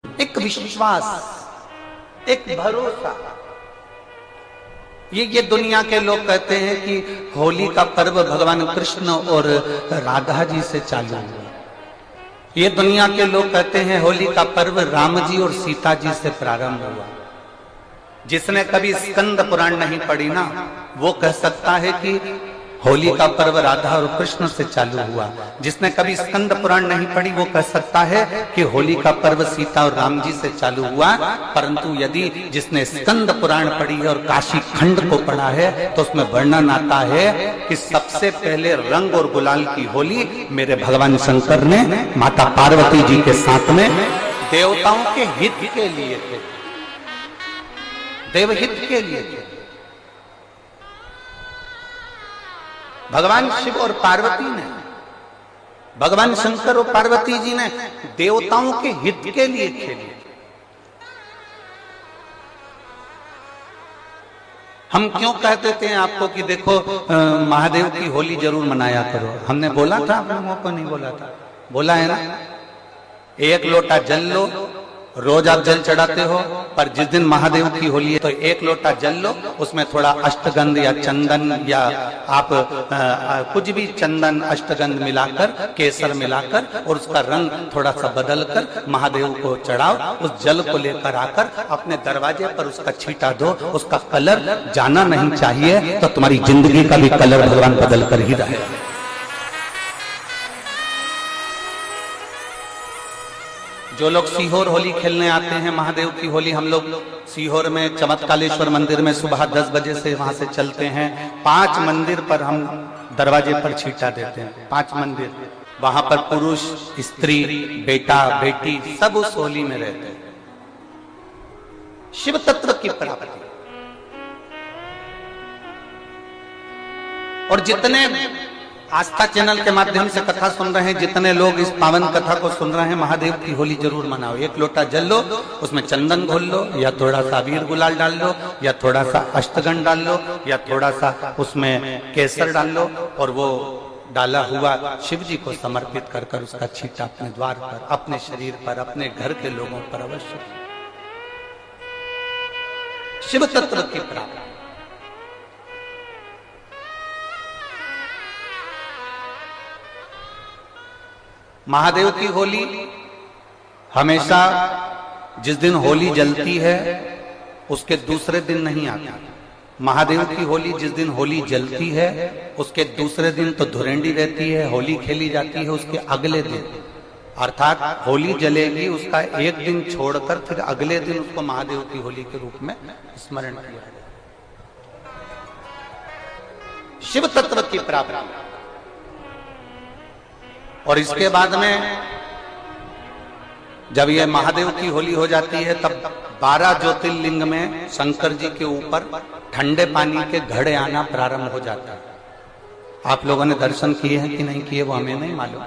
एक विश्वास, एक भरोसा। ये दुनिया के लोग कहते हैं कि होली का पर्व भगवान कृष्ण और राधा जी से चालू हुआ। ये दुनिया के लोग कहते हैं होली का पर्व राम जी और सीता जी से प्रारंभ हुआ। जिसने कभी स्कंद पुराण नहीं पढ़ी ना, वो कह सकता है कि होली का पर्व राधा और कृष्ण से चालू हुआ। जिसने कभी स्कंद पुराण नहीं पढ़ी वो कह सकता है कि होली का पर्व सीता और राम जी से चालू हुआ। परंतु यदि जिसने स्कंद पुराण पढ़ी है और काशी खंड को पढ़ा है तो उसमें वर्णन आता है कि सबसे पहले रंग और गुलाल की होली मेरे भगवान शंकर ने माता पार्वती जी के साथ में देवताओं के हित के लिए थे, देवहित के लिए थे। भगवान शिव और पार्वती ने, भगवान शंकर और पार्वती जी ने देवताओं के हित के लिए खेली। हम क्यों कह देते हैं आपको कि देखो महादेव की होली जरूर मनाया करो? हमने बोला था, आप लोगों को नहीं बोला था? बोला है ना। एक लोटा जल लो, रोज आप जल चढ़ाते हो, पर जिस दिन महादेव की होली है तो एक लोटा जल लो, उसमें थोड़ा अष्टगंध या चंदन या आप कुछ भी चंदन अष्टगंध मिलाकर, केसर मिलाकर और उसका रंग थोड़ा सा बदलकर महादेव को चढ़ाओ। उस जल को लेकर आकर अपने दरवाजे पर उसका छींटा दो, उसका कलर जाना नहीं चाहिए, तो तुम्हारी जिंदगी का भी कलर भगवान बदल कर ही रहेगा। जो लोग सीहोर होली खेलने आते हैं, महादेव की होली, हम लोग सीहोर में चमत्कालेश्वर मंदिर में सुबह 10 बजे से वहां से चलते हैं। 5 मंदिर पर हम दरवाजे पर छींटा देते हैं। 5 मंदिर, वहां पर पुरुष, स्त्री, बेटा, बेटी सब उस होली में रहते हैं। शिव तत्व की प्राप्ति। और जितने आस्था चैनल के माध्यम से कथा सुन रहे हैं, जितने लोग इस पावन कथा को सुन रहे हैं, महादेव की होली जरूर मनाओ। एक लोटा जल लो, उसमें चंदन घोल लो, या थोड़ा सा अबीर गुलाल डाल लो, या थोड़ा सा अष्टगंध डाल लो, या थोड़ा सा उसमें केसर डाल लो, और वो डाला हुआ शिव जी को समर्पित कर कर उसका छींटा अपने द्वार पर, अपने शरीर पर, अपने घर के लोगों पर अवश्य। शिव तत्व की प्राप्ति। महादेव की होली हमेशा जिस दिन होली जलती है उसके दूसरे दिन नहीं आती। महादेव की होली जिस दिन होली जलती है उसके दूसरे दिन तो धुरेंडी रहती है, होली खेली जाती है उसके अगले दिन, अर्थात होली जलेगी उसका एक दिन छोड़कर फिर अगले दिन उसको महादेव की होली के रूप में स्मरण किया जाए। शिव तत्व की प्राप्ति। और इसके बाद में जब ये महादेव की होली हो जाती है तब 12 ज्योतिर्लिंग में शंकर जी के ऊपर ठंडे पानी के घड़े आना प्रारंभ हो जाता है। आप लोगों ने दर्शन किए हैं कि नहीं किए वो हमें नहीं मालूम।